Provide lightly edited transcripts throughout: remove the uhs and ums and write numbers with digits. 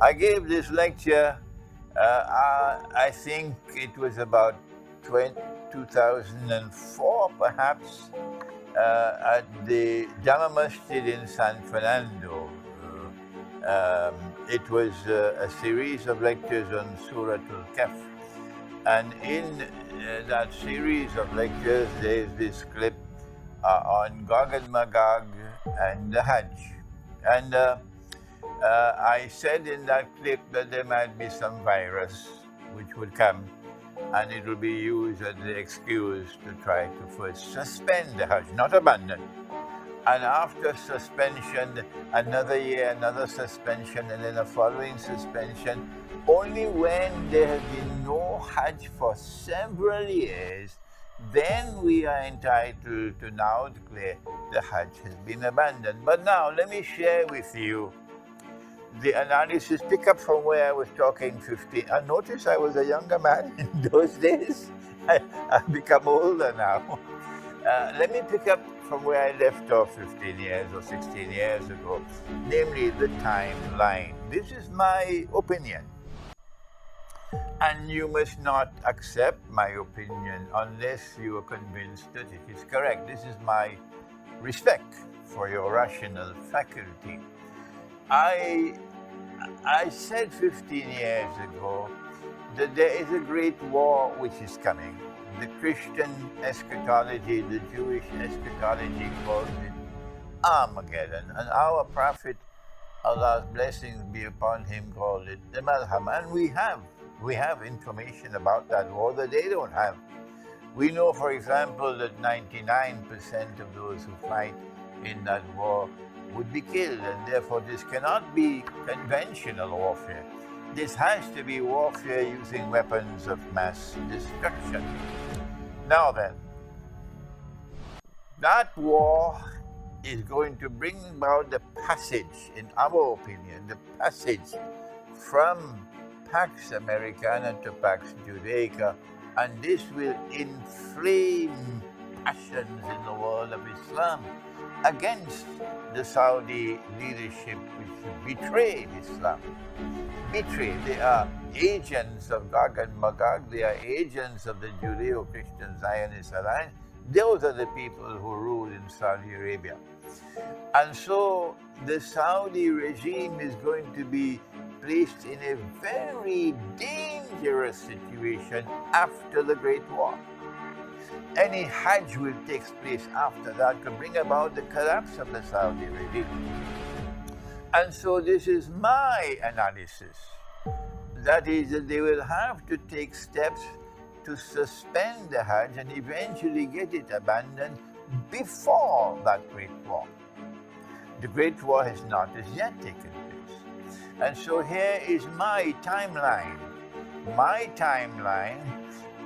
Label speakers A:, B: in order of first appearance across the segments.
A: I gave this lecture, I think it was about 2004 perhaps, at the Jama Masjid in San Fernando. It was a series of lectures on Surah Al-Kahf. And in that series of lectures, there is this clip on Gog and Magog and the Hajj. And I said in that clip that there might be some virus which would come, and it will be used as the excuse to try to first suspend the Hajj, not abandon. And after suspension, another year, another suspension, and then a following suspension. Only when there has been no Hajj for several years, then we are entitled to now declare the Hajj has been abandoned. But now, let me share with you the analysis. Pick up from where I was talking 15. And notice I was a younger man in those days. I've become older now. Let me pick up from where I left off 15 years or 16 years ago, namely the timeline. This is my opinion. And you must not accept my opinion unless you are convinced that it is correct. This is my respect for your rational faculty. I said 15 years ago that there is a great war which is coming. The Christian eschatology, the Jewish eschatology calls it Armageddon. And our Prophet, Allah's blessings be upon him, called it the Malham. And we have information about that war that they don't have. We know, for example, that 99% of those who fight in that war would be killed, and therefore this cannot be conventional warfare. This has to be warfare using weapons of mass destruction. Now then, that war is going to bring about the passage, in our opinion, the passage from Pax Americana to Pax Judaica, and this will inflame passions in the world of Islam against the Saudi leadership which betrayed Islam. Betrayed. They are agents of Gog and Magog, they are agents of the Judeo-Christian Zionist Alliance. Those are the people who rule in Saudi Arabia. And so the Saudi regime is going to be placed in a very dangerous situation after the Great War. Any Hajj will take place after that could bring about the collapse of the Saudi regime. And so this is my analysis. That is that they will have to take steps to suspend the Hajj and eventually get it abandoned before that Great War. The Great War has not as yet taken place. And so here is my timeline. My timeline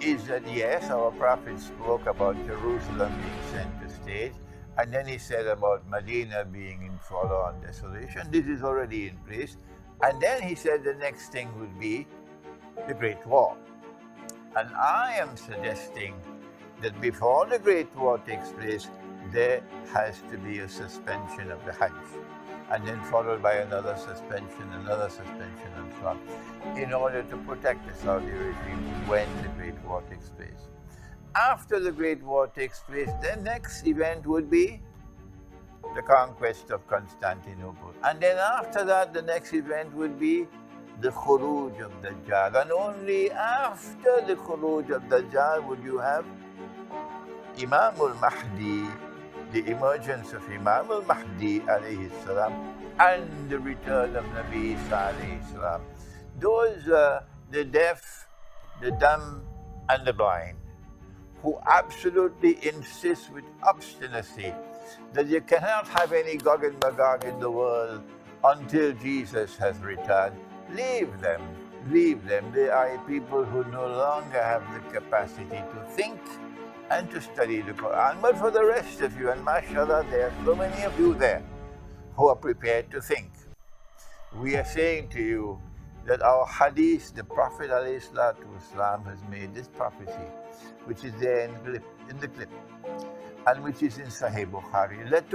A: is that yes, our Prophet spoke about Jerusalem being center stage, and then he said about Medina being in forlorn desolation. This is already in place. And then he said the next thing would be the Great War. And I am suggesting that before the Great War takes place, there has to be a suspension of the Hajj, and then followed by another suspension, and so on, in order to protect the Saudi regime when the Great War takes place. After the Great War takes place, the next event would be the conquest of Constantinople. And then after that, the next event would be the Khuruj of Dajjal. And only after the Khuruj of Dajjal would you have Imam al-Mahdi, the emergence of Imam al-Mahdi alayhi salam, and the return of Nabi Isa alayhi salam. Those the deaf, the dumb, and the blind, who absolutely insist with obstinacy that you cannot have any Gog and Magog in the world until Jesus has returned. Leave them, leave them. They are people who no longer have the capacity to think and to study the Quran. But for the rest of you, and mashallah, there are so many of you there who are prepared to think. We are saying to you that our hadith, the Prophet ﷺ has made this prophecy, which is there in the clip, and which is in Sahih Bukhari, that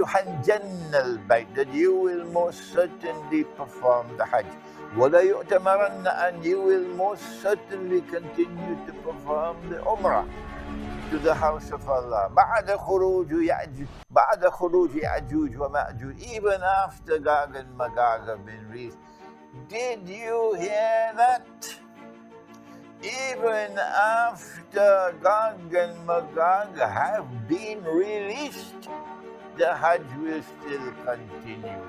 A: you will most certainly perform the Hajj. وَلَا يُؤْتَمَرَنَّ, and you will most certainly continue to perform the Umrah to the house of Allah. بعد خروج يأجوج ومأجوج, even after Gog and Magog have been released. Did you hear that? Even after Gog and Magog have been released, the Hajj will still continue.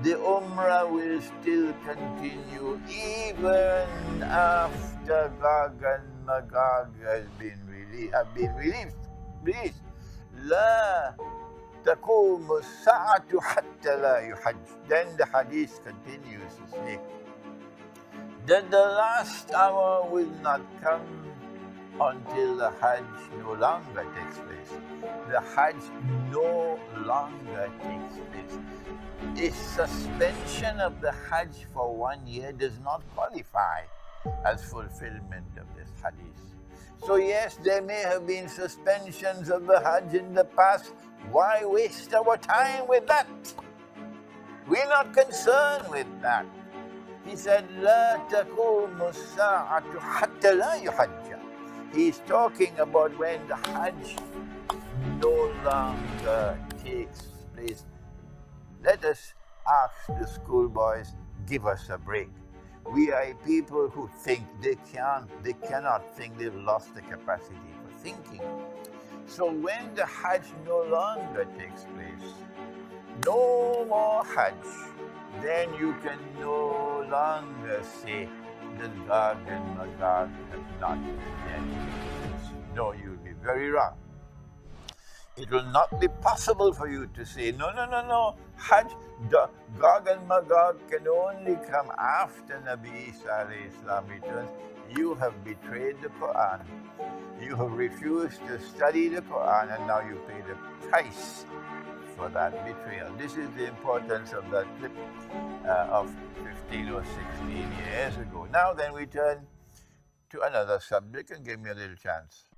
A: The Umrah will still continue even after Gog and Magog have been released. لا تقوم الساعة حتى لا يحج. Then the hadith continues to say that the last hour will not come until the Hajj no longer takes place. The Hajj no longer takes place. A suspension of the Hajj for 1 year does not qualify as fulfillment of this hadith. So yes, there may have been suspensions of the Hajj in the past. Why waste our time with that? We're not concerned with that. He said, لا تقوم الساعة حتى لا يحج. He's talking about when the Hajj no longer takes place. Let us ask the schoolboys, give us a break. We are people who think they cannot think, they've lost the capacity for thinking. So when the Hajj no longer takes place, no more Hajj, then you can no longer say that Gog and Magog have not yet released. No, you'll be very wrong. It will not be possible for you to say, no, Hajj, Gog and Magog can only come after Nabi Isa alayhi salam returns. You have betrayed the Quran. You have refused to study the Quran, and now you pay the price for that betrayal. This is the importance of that clip of 15 or 16 years ago. Now then we turn to another subject, and give me a little chance.